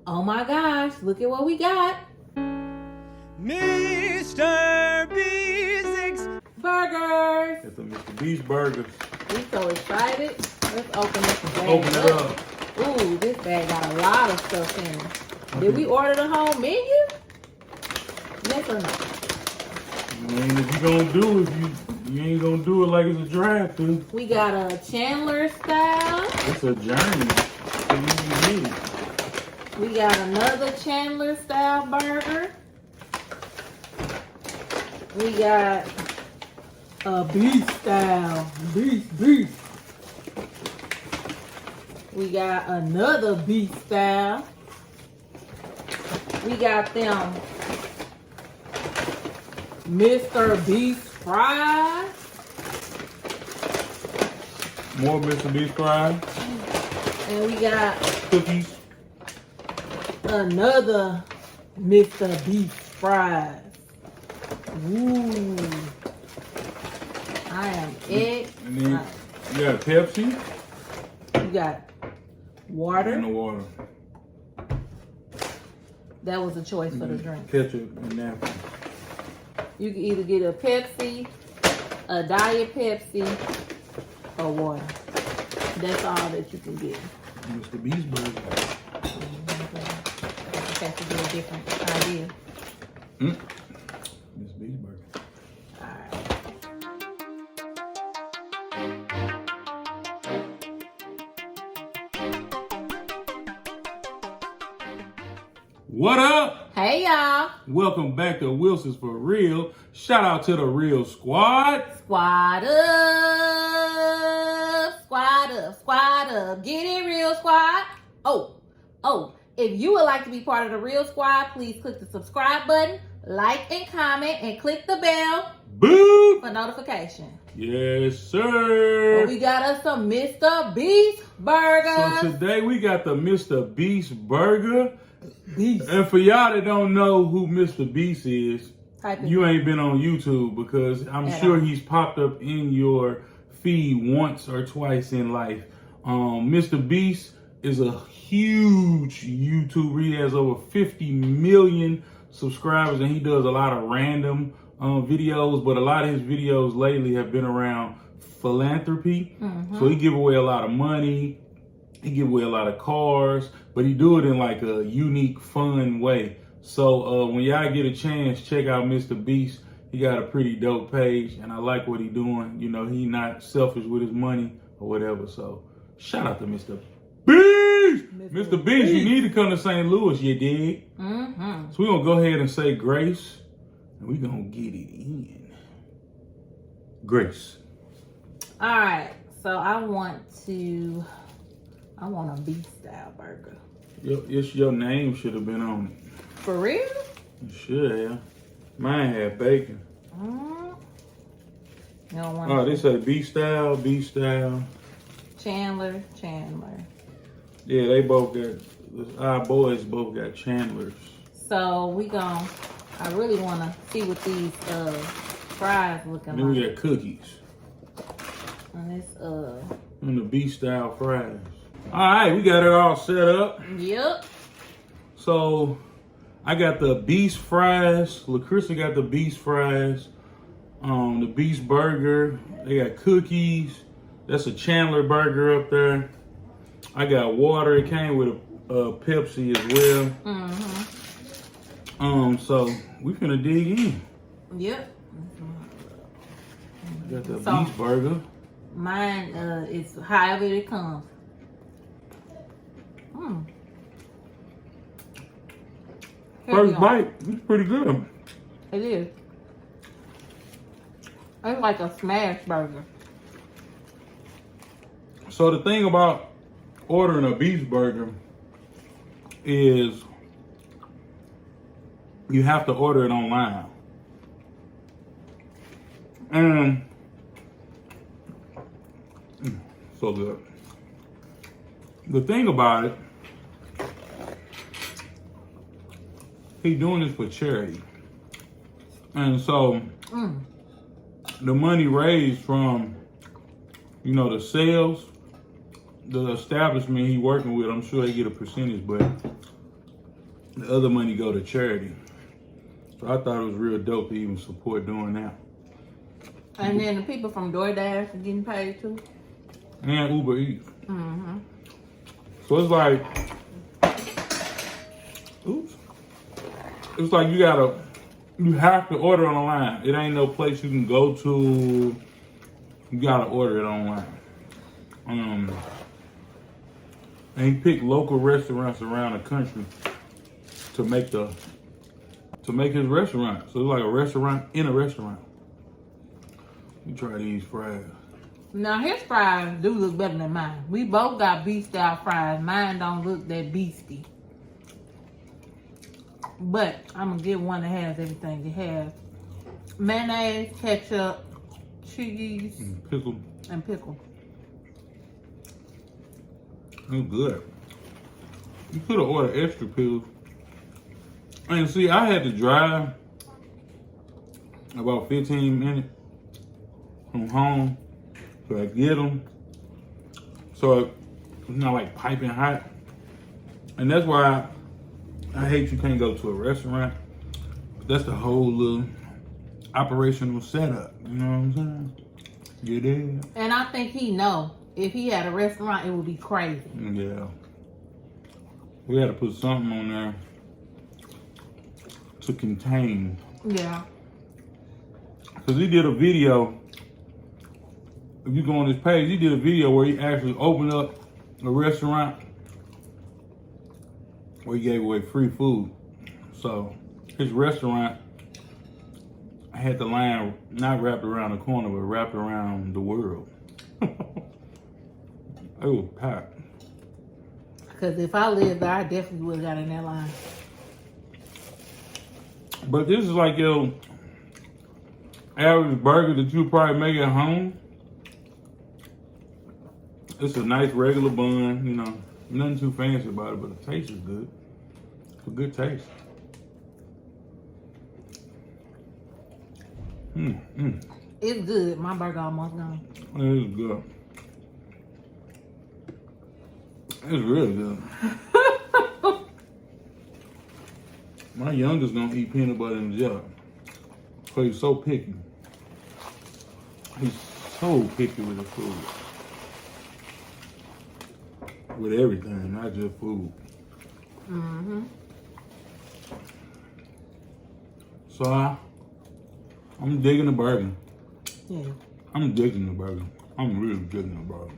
Oh my gosh, look at what we got. MrBeast Burgers. It's a MrBeast burger. We so excited. Let's open this bag. Open it up. Ooh, this bag got a lot of stuff in it. Did we order the whole menu? Yes or no? I mean, if you gonna do it, you ain't gonna do it like it's a drive-thru. We got a Chandler style. It's a journey. So you need it. We got another Chandler style burger. We got a beast style. Beast. We got another beast style. We got them MrBeast fries. More MrBeast fries. And we got Cookies. another MrBeast fries. Ooh. I am excited. And then you got Pepsi. You got water. And the water. That was a choice for the drink. Ketchup and napkin. You can either get a Pepsi, a Diet Pepsi, or water. That's all that you can get. MrBeast burger. You just have to get a different idea. MrBeast burger. Alright. What up? Hey y'all. Welcome back to Wilson's For Real. Shout out to the Real Squad. Squad up. Squad up. Squad up. Get it, Real Squad. Oh. If you would like to be part of the Real Squad, please click the subscribe button, like and comment, and click the bell Boop! for notification. Yes, sir. We got us some MrBeast burgers. So today we got the MrBeast burger. Beast. And for y'all that don't know who MrBeast is, Type in. you ain't been on YouTube because I'm At sure all. he's popped up in your feed once or twice in life. MrBeast is a huge YouTuber. He has over 50 million subscribers and he does a lot of random videos, but a lot of his videos lately have been around philanthropy. So he give away a lot of money. He give away a lot of cars, but he do it in like a unique, fun way. So when y'all get a chance, check out MrBeast. He got a pretty dope page, and I like what he doing. You know, he not selfish with his money or whatever. So shout out to MrBeast. MrBeast, you need to come to St. Louis, you dig? So we're going to go ahead and say grace, and we're going to get it in. Grace. All right. So I want a beef style burger. Your name should have been on it. For real? It should have. Mine had bacon. You don't want Oh, they say beef style. Chandler. Yeah, they both got, our boys both got Chandlers. So I really want to see what these fries looking Then we like. got cookies. And it's And the beef style fries. All right, we got it all set up. Yep. So I got the beast fries. LaCrissa got the beast fries. The beast burger. They got cookies. That's a Chandler burger up there. I got water. It came with a Pepsi as well. So we finna dig in. Yep. Got the So- beast burger. Mine is however it comes. First bite, it's pretty good. It is. It's like a smash burger. So the thing about ordering a beef burger is you have to order it online. And so good. The thing about it, he doing this for charity. And so the money raised from, you know, the sales, the establishment he working with, I'm sure they get a percentage, but the other money go to charity. So I thought it was real dope to even support doing that. And then the people from DoorDash are getting paid too. And Uber Eats. Mm-hmm. So it's like, oops. It's like you have to order online. It ain't no place you can go to. You gotta order it online. And he picked local restaurants around the country to make his restaurant. So it's like a restaurant in a restaurant. You try these fries. Now his fries do look better than mine. We both got beef style fries. Mine don't look that beasty. But I'm gonna get one that has everything. It has mayonnaise, ketchup, cheese, and pickle. It's good. You could have ordered extra pills. And see, I had to drive about 15 minutes from home to get them. So it's not like piping hot. And that's why I hate you can't go to a restaurant. That's the whole little operational setup. You know what I'm saying? Get in. And I think he know if he had a restaurant, it would be crazy. Yeah. We had to put something on there to contain. Yeah. Because he did a video. If you go on his page, he did a video where he actually opened up a restaurant where he gave away free food. So his restaurant had the line not wrapped around the corner, but wrapped around the world. It was packed. Because if I lived there, I definitely would have got in that line. But this is like your average burger that you probably make at home. It's a nice regular bun, you know, nothing too fancy about it, but the taste is good. It's a good taste. It's good. My burger almost gone. It is good. It's really good. My youngest gonna eat peanut butter and jelly. Cause he's so picky. He's so picky with the food. With everything, not just food. Mm-hmm. So I'm digging the burger. Yeah. I'm digging the burger. I'm really digging the burger.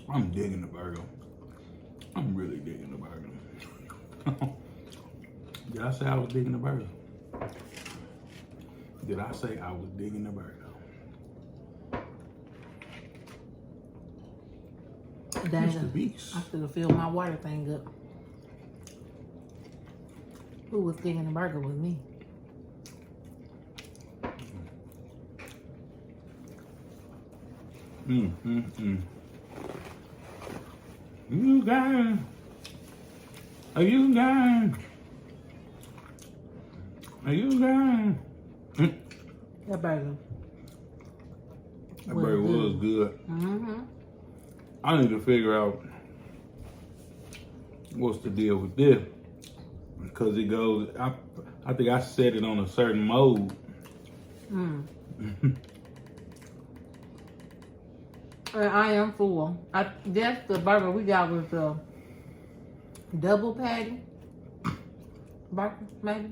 I'm digging the burger. I'm really digging the burger. Did I say I was digging the burger? Did I say I was digging the burger? Dang, MrBeast. I should have filled my water thing up. Who was digging the burger with me? You guys. Are you guys? Are you guys? That burger. That burger was good. Mm-hmm. I need to figure out what's the deal with this. Because it goes, I think I set it on a certain mode. And I am full. That's the burger we got was the double patty burger, maybe.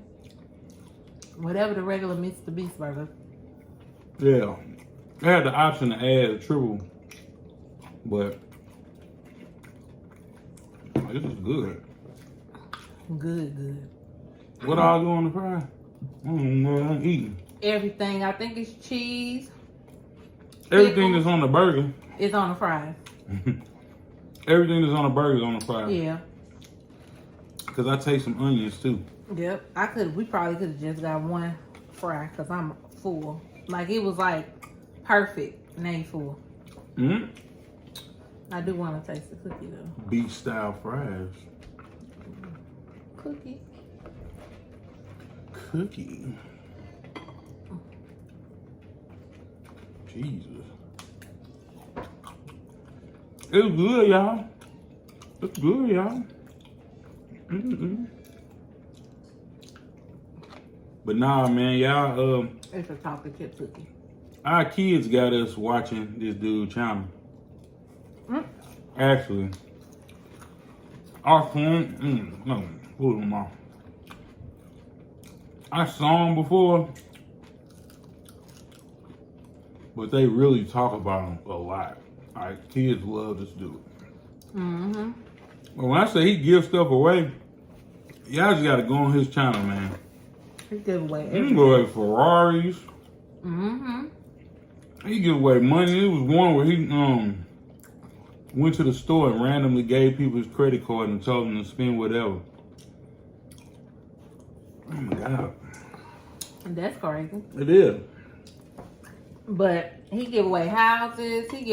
Whatever the regular MrBeast burger. Yeah. They had the option to add a triple, but this is good. Good. What all go on the fry? I don't know what I'm eating. Everything. I think it's cheese. Everything pickles. that's on the burger. It's on the fries. Everything that's on the burger is on the fry. Yeah. Because I taste some onions too. Yep. We probably could have just got one fry because I'm full. Like it was like perfect and ain't full. I do want to taste the cookie though. Beach style fries. Cookie. Jesus. It's good, y'all. It's good, y'all. But nah, man, y'all. It's a chocolate chip cookie. Our kids got us watching this dude channel. Actually, our phone. No, hold on, mom. I saw him before, but they really talk about him a lot. Like, kids love this dude. Mm-hmm. But when I say he gives stuff away, y'all just gotta go on his channel, man. He give away He everything. give away Ferraris. Mm-hmm. He give away money. It was one where he went to the store and randomly gave people his credit card and told them to spend whatever. Oh my God. That's crazy. It is. But he give away houses. He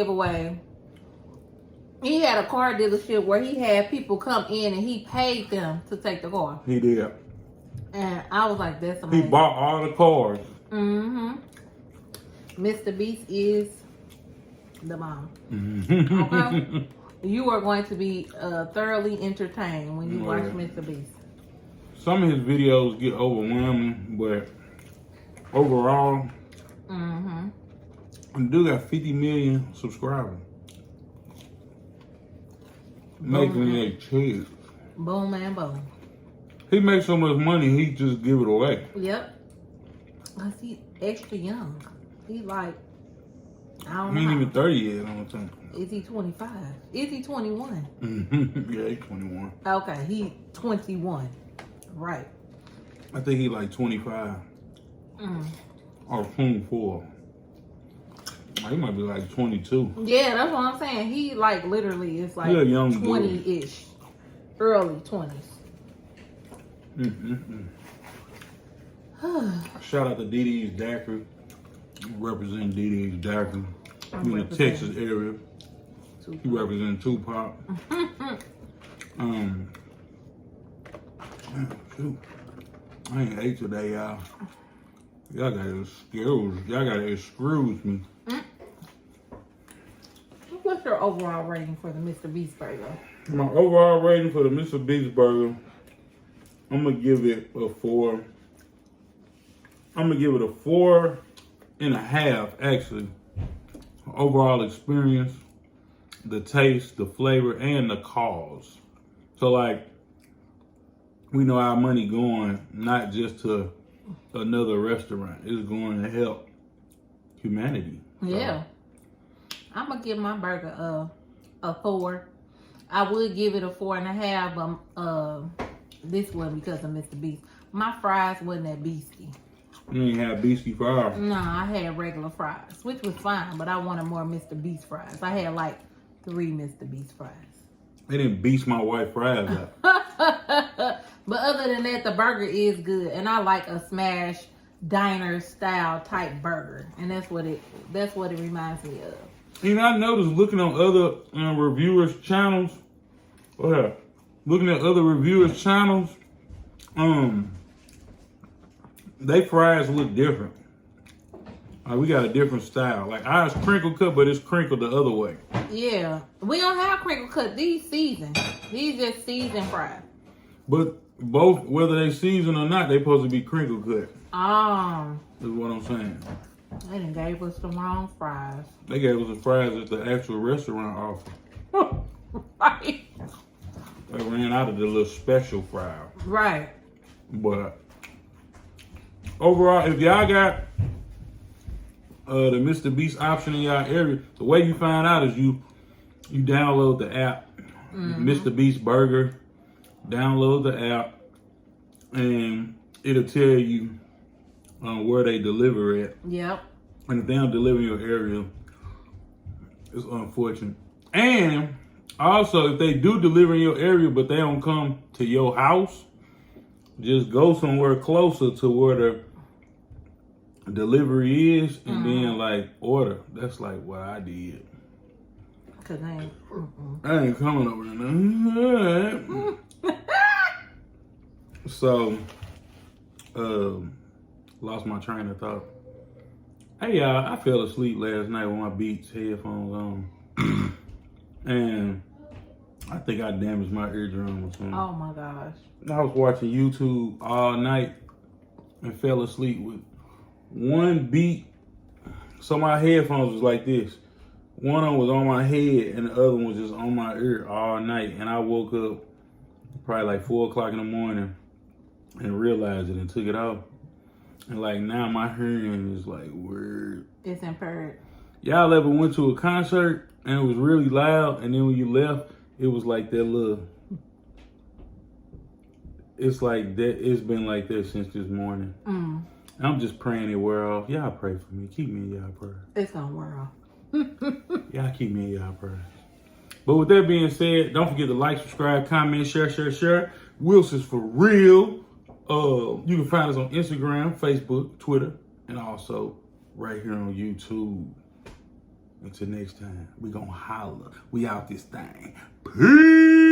had a car dealership where he had people come in and he paid them to take the car. He did. And I was like, that's amazing. He bought all the cars. Mm-hmm. MrBeast is the mom. Okay? You are going to be thoroughly entertained when you watch MrBeast. Some of his videos get overwhelming, but overall, the dude got 50 million subscribers. Making a cheese. Boom and boom. He makes so much money, he just give it away. Yep. Cause he's extra young. He like, I don't He know. ain't even 30 yet, I don't think. Is he 25? Is he 21? Yeah, he's 21. Okay, he 21. Right. I think he like 25 or 24. He might be like 22. Yeah, that's what I'm saying. He like literally is like He a young 20-ish. Early 20s. Shout out to DD's Daiquiri. Representing DD's Daiquiri. In the Texas area. He representing Tupac. Shoot. I ain't ate today, y'all. Y'all gotta excuse me. What's your overall rating for the MrBeast burger? My overall rating for the MrBeast burger, I'm gonna give it a 4. I'm gonna give it a 4.5, actually. Overall experience, the taste, the flavor, and the cause. So like, we know our money going not just to another restaurant. It's going to help humanity. Yeah. I'm gonna give my burger a 4. I would give it a 4.5, but this one because of MrBeast. My fries wasn't that beastie. You ain't have beastie fries. No, I had regular fries, which was fine, but I wanted more MrBeast fries. I had like 3 MrBeast fries. They didn't beast my white fries up. But other than that, the burger is good, and I like a smash diner style type burger, and that's what it reminds me of. You know, I noticed looking on other reviewers' channels. Looking at other reviewers' channels, they fries look different. We got a different style. Like ours crinkle cut, but it's crinkled the other way. Yeah, we don't have crinkle cut. These seasoned. These just seasoned fries. But both, whether they seasoned or not, they supposed to be crinkle cut. Is what I'm saying. They done gave us the wrong fries. They gave us the fries at the actual restaurant offer. Right. They ran out of the little special fry. Right. But overall, if y'all got the MrBeast option in y'all area, the way you find out is you download the app, MrBeast Burger. Download the app, and it'll tell you where they deliver it. Yep. And if they don't deliver in your area, it's unfortunate. And also, if they do deliver in your area, but they don't come to your house, just go somewhere closer to where the delivery is, and then like order. That's like what I did. Cause I ain't coming over there now. So, lost my train of thought. Hey y'all, I fell asleep last night with my Beats headphones on. And I think I damaged my eardrum or something. Oh my gosh. I was watching YouTube all night and fell asleep with one beat. So my headphones was like this. One of them was on my head and the other one was just on my ear all night. And I woke up probably like 4 o'clock in the morning and realized it and took it off. And like now my hearing is like weird. It's impaired. Y'all ever went to a concert and it was really loud and then when you left, it was like that little, it's like that, it's been like that since this morning. I'm just praying it wear off. Y'all pray for me. Keep me in y'all prayers. It's gonna wear off. Y'all keep me in y'all prayers. But with that being said, don't forget to like, subscribe, comment, share. Wilson's for real. You can find us on Instagram, Facebook, Twitter, and also right here on YouTube. Until next time, we gonna holler. We out this thing. Peace.